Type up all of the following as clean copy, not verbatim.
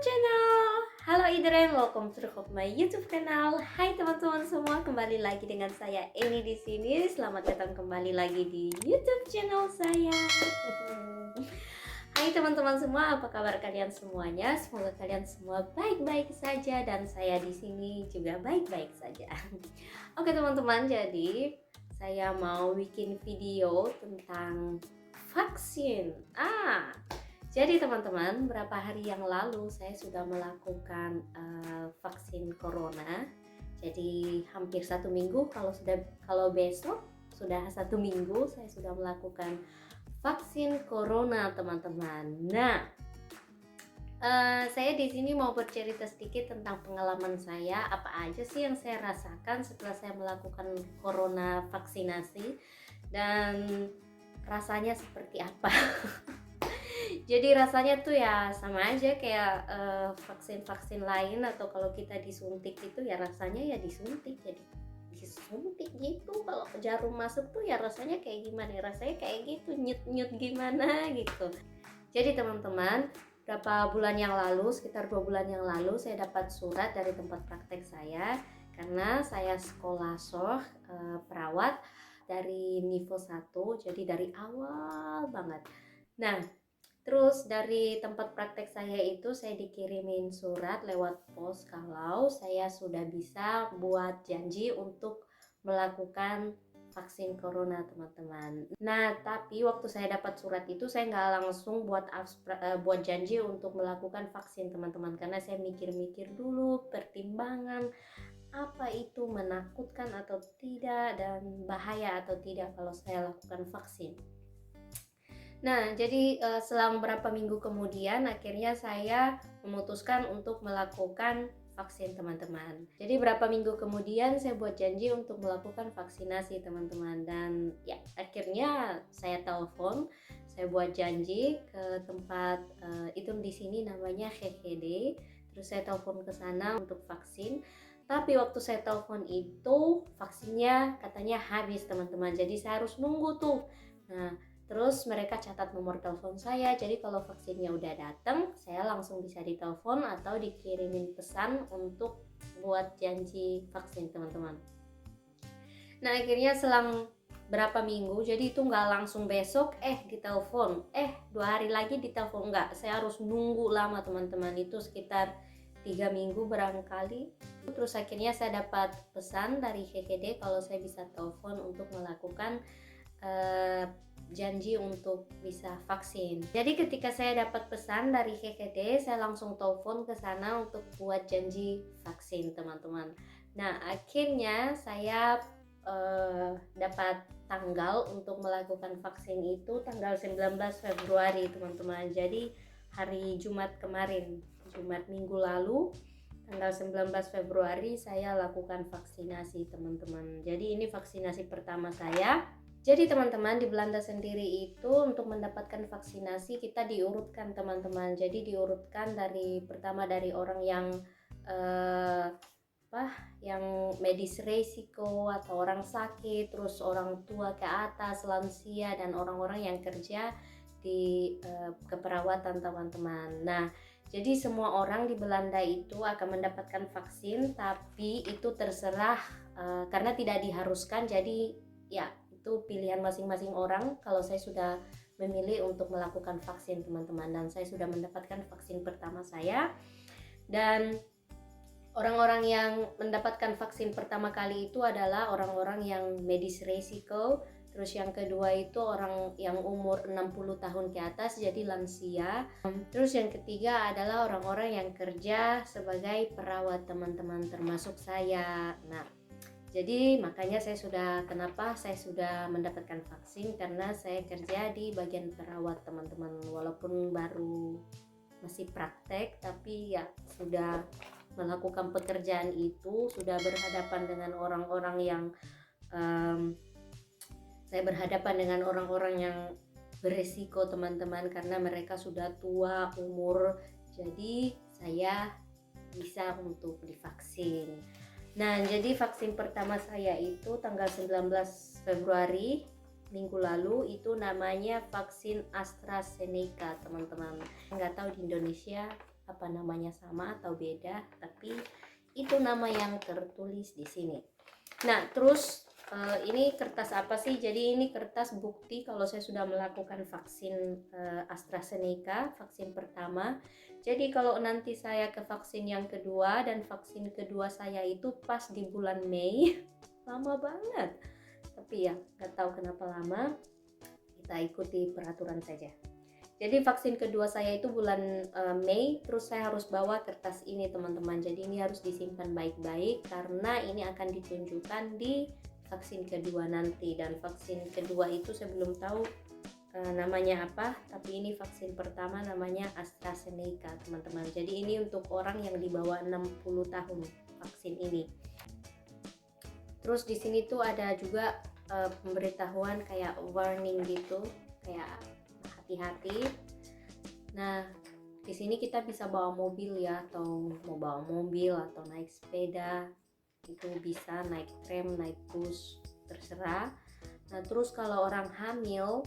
channel. Halo Idren, welcome to my YouTube channel. Hai teman-teman semua, kembali lagi dengan saya Eni di sini. Selamat datang kembali lagi di YouTube channel saya. Hai teman-teman semua, apa kabar kalian semuanya? Semoga kalian semua baik-baik saja dan saya di sini juga baik-baik saja. Oke teman-teman, jadi saya mau bikin video tentang vaksin. Jadi teman-teman, beberapa hari yang lalu saya sudah melakukan vaksin corona. Jadi hampir 1 minggu, kalau besok sudah 1 minggu saya sudah melakukan vaksin corona teman-teman. Nah, saya di sini mau bercerita sedikit tentang pengalaman saya, apa aja sih yang saya rasakan setelah saya melakukan corona vaksinasi dan rasanya seperti apa. Jadi rasanya tuh ya sama aja kayak vaksin-vaksin lain, atau kalau kita disuntik itu ya rasanya ya disuntik, jadi disuntik gitu. Kalau jarum masuk tuh ya rasanya kayak gimana, rasanya kayak gitu, nyut-nyut gimana gitu. Jadi teman-teman, berapa bulan yang lalu, sekitar 2 bulan yang lalu, saya dapat surat dari tempat praktek saya karena saya sekolah perawat dari Nivo 1, jadi dari awal banget. Nah, terus dari tempat praktek saya itu saya dikirimin surat lewat pos kalau saya sudah bisa buat janji untuk melakukan vaksin corona teman-teman. Nah, tapi waktu saya dapat surat itu saya nggak langsung buat janji untuk melakukan vaksin teman-teman, karena saya mikir-mikir dulu pertimbangan apa itu menakutkan atau tidak dan bahaya atau tidak kalau saya lakukan vaksin. Nah, jadi selang beberapa minggu kemudian akhirnya saya memutuskan untuk melakukan vaksin teman-teman. Jadi berapa minggu kemudian saya buat janji untuk melakukan vaksinasi teman-teman, dan ya akhirnya saya telepon, saya buat janji ke tempat itu di sini namanya HGD. Terus saya telepon ke sana untuk vaksin. Tapi waktu saya telepon itu vaksinnya katanya habis teman-teman. Jadi saya harus nunggu tuh. Nah, terus mereka catat nomor telepon saya, jadi kalau vaksinnya udah datang, saya langsung bisa ditelepon atau dikirimin pesan untuk buat janji vaksin teman-teman. Nah, akhirnya selang berapa minggu, jadi itu nggak langsung besok ditelepon, 2 hari lagi ditelepon, nggak, saya harus nunggu lama teman-teman, itu sekitar 3 minggu barangkali. Terus akhirnya saya dapat pesan dari HKD kalau saya bisa telepon untuk melakukan janji untuk bisa vaksin. Jadi ketika saya dapat pesan dari HKD, saya langsung telepon ke sana untuk buat janji vaksin teman-teman. Nah, akhirnya saya dapat tanggal untuk melakukan vaksin itu tanggal 19 Februari teman-teman. Jadi hari Jumat kemarin, Jumat minggu lalu, tanggal 19 Februari saya lakukan vaksinasi teman-teman. Jadi ini vaksinasi pertama saya. Jadi teman-teman, di Belanda sendiri itu untuk mendapatkan vaksinasi kita diurutkan teman-teman. Jadi diurutkan pertama dari orang yang yang medis resiko atau orang sakit, terus orang tua ke atas, lansia, dan orang-orang yang kerja di keperawatan teman-teman. Nah, jadi semua orang di Belanda itu akan mendapatkan vaksin, tapi itu terserah karena tidak diharuskan. Jadi ya itu pilihan masing-masing orang. Kalau saya sudah memilih untuk melakukan vaksin teman-teman, dan saya sudah mendapatkan vaksin pertama saya. Dan orang-orang yang mendapatkan vaksin pertama kali itu adalah orang-orang yang medis resiko. Terus yang kedua itu orang yang umur 60 tahun ke atas, jadi lansia. Terus yang ketiga adalah orang-orang yang kerja sebagai perawat teman-teman, termasuk saya. Nah, jadi makanya kenapa saya sudah mendapatkan vaksin, karena saya kerja di bagian perawat teman-teman. Walaupun baru masih praktek, tapi ya sudah melakukan pekerjaan itu, sudah berhadapan dengan orang-orang yang saya berhadapan dengan orang-orang yang beresiko teman-teman, karena mereka sudah tua umur. Jadi saya bisa untuk divaksin. Nah, jadi vaksin pertama saya itu tanggal 19 Februari minggu lalu, itu namanya vaksin AstraZeneca teman-teman. Nggak tahu di Indonesia apa namanya sama atau beda, tapi itu nama yang tertulis di sini. Nah, terus ini kertas apa sih? Jadi ini kertas bukti kalau saya sudah melakukan vaksin AstraZeneca, vaksin pertama. Jadi kalau nanti saya ke vaksin yang kedua, dan vaksin kedua saya itu pas di bulan Mei, lama banget. Tapi ya nggak tahu kenapa lama, kita ikuti peraturan saja. Jadi vaksin kedua saya itu bulan Mei, terus saya harus bawa kertas ini teman-teman. Jadi ini harus disimpan baik-baik karena ini akan ditunjukkan di vaksin kedua nanti. Dan vaksin kedua itu saya belum tahu namanya apa, tapi ini vaksin pertama namanya AstraZeneca teman-teman. Jadi ini untuk orang yang di bawah 60 tahun vaksin ini. Terus di sini tuh ada juga pemberitahuan kayak warning gitu, kayak hati-hati. Nah, di sini kita bisa bawa mobil ya, atau mau bawa mobil atau naik sepeda itu bisa, naik tram, naik bus, terserah. Nah, terus kalau orang hamil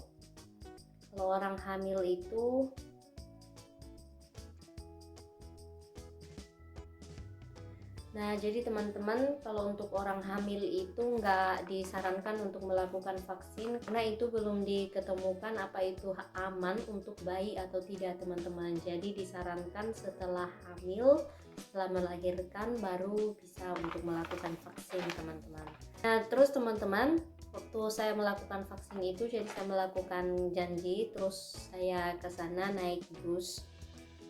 itu jadi teman-teman, kalau untuk orang hamil itu nggak disarankan untuk melakukan vaksin karena itu belum diketemukan apa itu aman untuk bayi atau tidak teman-teman. Jadi disarankan setelah hamil, setelah melahirkan baru bisa untuk melakukan vaksin teman-teman. Nah terus teman-teman, waktu saya melakukan vaksin itu, jadi saya melakukan janji, terus saya ke sana naik bus.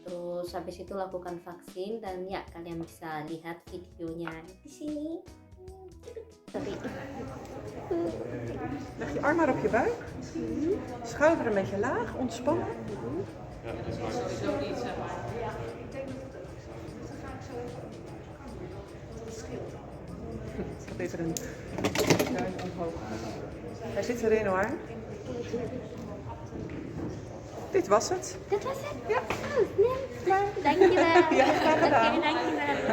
Terus habis itu lakukan vaksin, dan ya kalian bisa lihat videonya di sini. Leg je arm maar op je buik. Schouder een beetje laag, ontspannen. Ik heb even een duim omhoog. Hij zit erin hoor. Dit was het. Dat was het? Ja. Klaar. Dankjewel. Ja, graag gedaan. Oke, dankjewel.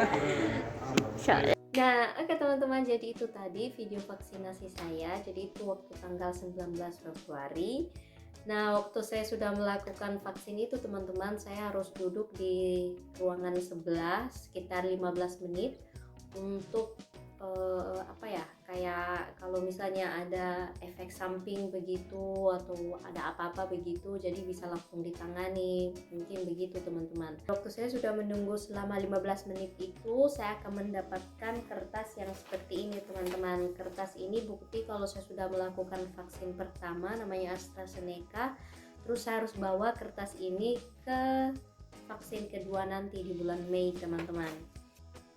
Nah, oke teman-teman, jadi itu tadi video vaksinasi saya. Jadi itu waktu tanggal 19 Februari. Nah, waktu saya sudah melakukan vaksin itu teman-teman, saya harus duduk di ruangan sebelah sekitar 15 menit untuk kayak kalau misalnya ada efek samping begitu atau ada apa-apa begitu, jadi bisa langsung ditangani, mungkin begitu teman-teman. Waktu saya sudah menunggu selama 15 menit itu, saya akan mendapatkan kertas yang seperti ini teman-teman. Kertas ini bukti kalau saya sudah melakukan vaksin pertama namanya AstraZeneca. Terus saya harus bawa kertas ini ke vaksin kedua nanti di bulan Mei teman-teman.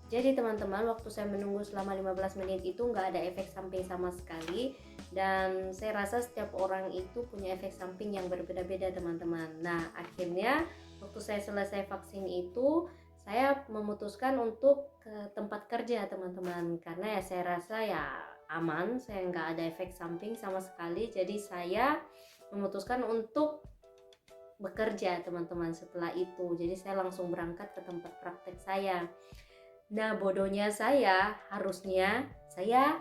Jadi teman-teman, waktu saya menunggu selama 15 menit itu nggak ada efek samping sama sekali, dan saya rasa setiap orang itu punya efek samping yang berbeda-beda teman-teman. Nah akhirnya waktu saya selesai vaksin itu, saya memutuskan untuk ke tempat kerja teman-teman, karena ya saya rasa ya aman, saya nggak ada efek samping sama sekali. Jadi saya memutuskan untuk bekerja teman-teman setelah itu. Jadi saya langsung berangkat ke tempat praktek saya. Nah bodohnya saya, harusnya saya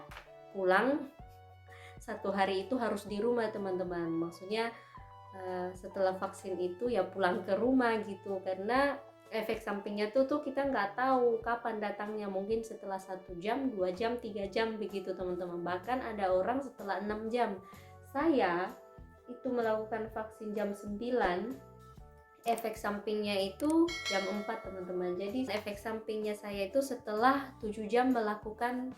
pulang 1 hari itu harus di rumah teman-teman. Maksudnya setelah vaksin itu ya pulang ke rumah gitu, karena efek sampingnya tuh kita nggak tahu kapan datangnya, mungkin setelah 1 jam, 2 jam, 3 jam begitu teman-teman. Bahkan ada orang setelah 6 jam. Saya itu melakukan vaksin jam 9, efek sampingnya itu jam 4 teman-teman. Jadi efek sampingnya saya itu setelah 7 jam melakukan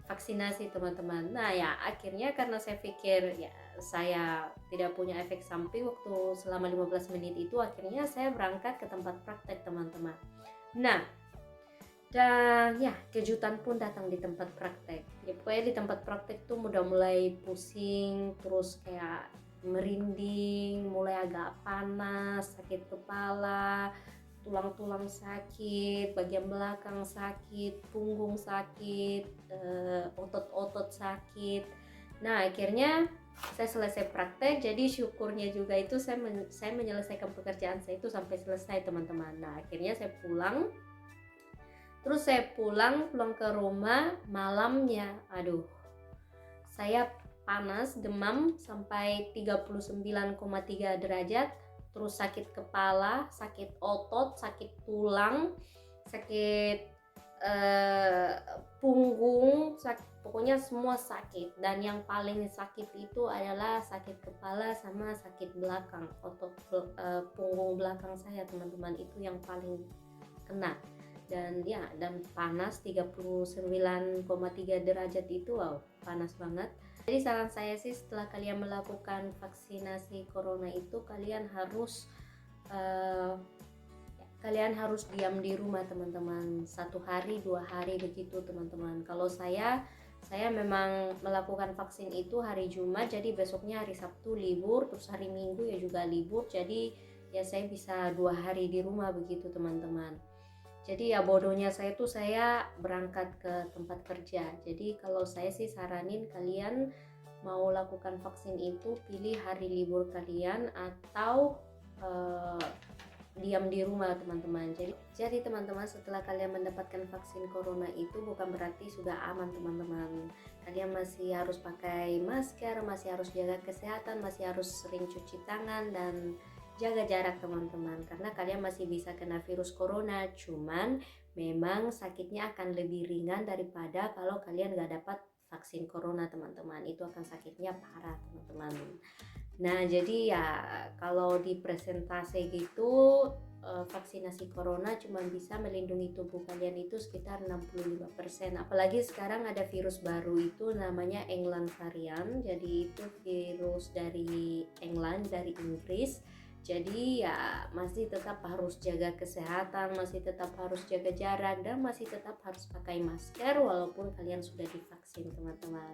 vaksinasi teman-teman. Nah ya akhirnya karena saya pikir ya saya tidak punya efek samping waktu selama 15 menit itu, akhirnya saya berangkat ke tempat praktek teman-teman. Nah dan ya kejutan pun datang di tempat praktek. Ya pokoknya di tempat praktek tuh udah mulai pusing, terus kayak merinding, mulai agak panas, sakit kepala, tulang-tulang sakit, bagian belakang sakit, punggung sakit, otot-otot sakit. Nah akhirnya saya selesai praktek, jadi syukurnya juga itu saya menyelesaikan pekerjaan saya itu sampai selesai teman-teman. Nah akhirnya saya pulang, terus saya pulang ke rumah malamnya, aduh saya panas, demam sampai 39,3 derajat, terus sakit kepala, sakit otot, sakit tulang, sakit punggung, pokoknya semua sakit. Dan yang paling sakit itu adalah sakit kepala sama sakit belakang, otot punggung belakang saya teman-teman, itu yang paling kena. Dan ya, dan panas 39,3 derajat itu, wow, panas banget. Jadi saran saya sih, setelah kalian melakukan vaksinasi corona itu kalian harus diam di rumah teman-teman, 1 hari 2 hari begitu teman-teman. Kalau saya memang melakukan vaksin itu hari Jumat, jadi besoknya hari Sabtu libur, terus hari Minggu ya juga libur, jadi ya saya bisa 2 hari di rumah begitu teman-teman. Jadi ya bodohnya saya berangkat ke tempat kerja. Jadi kalau saya sih saranin kalian mau lakukan vaksin itu pilih hari libur kalian atau diam di rumah teman-teman. Jadi teman-teman, setelah kalian mendapatkan vaksin corona itu bukan berarti sudah aman teman-teman. Kalian masih harus pakai masker, masih harus jaga kesehatan, masih harus sering cuci tangan dan jaga jarak teman-teman, karena kalian masih bisa kena virus corona. Cuman memang sakitnya akan lebih ringan daripada kalau kalian gak dapat vaksin corona teman-teman. Itu akan sakitnya parah teman-teman. Nah jadi ya kalau di presentasi gitu, vaksinasi corona cuma bisa melindungi tubuh kalian itu sekitar 65%. Apalagi sekarang ada virus baru itu namanya England varian. Jadi itu virus dari England, dari Inggris. Jadi ya masih tetap harus jaga kesehatan, masih tetap harus jaga jarak, dan masih tetap harus pakai masker walaupun kalian sudah divaksin teman-teman.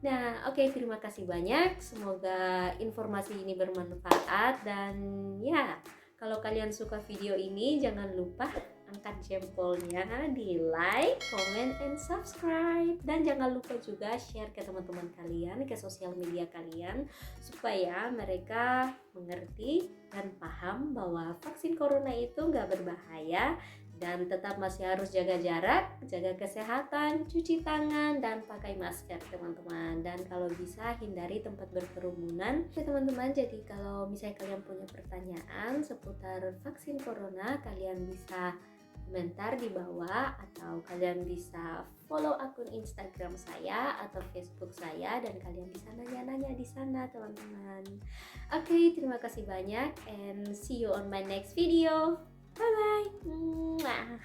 Nah oke, terima kasih banyak, semoga informasi ini bermanfaat. Dan ya, kalau kalian suka video ini jangan lupa angkat jempolnya, di like, comment, and subscribe. Dan jangan lupa juga share ke teman-teman kalian, ke sosial media kalian, supaya mereka mengerti dan paham bahwa vaksin corona itu nggak berbahaya, dan tetap masih harus jaga jarak, jaga kesehatan, cuci tangan, dan pakai masker teman-teman. Dan kalau bisa hindari tempat berkerumunan ya teman-teman. Jadi kalau misalnya kalian punya pertanyaan seputar vaksin corona, kalian bisa komentar di bawah, atau kalian bisa follow akun Instagram saya atau Facebook saya, dan kalian bisa nanya-nanya di sana teman-teman. Oke, terima kasih banyak, and see you on my next video. Bye bye.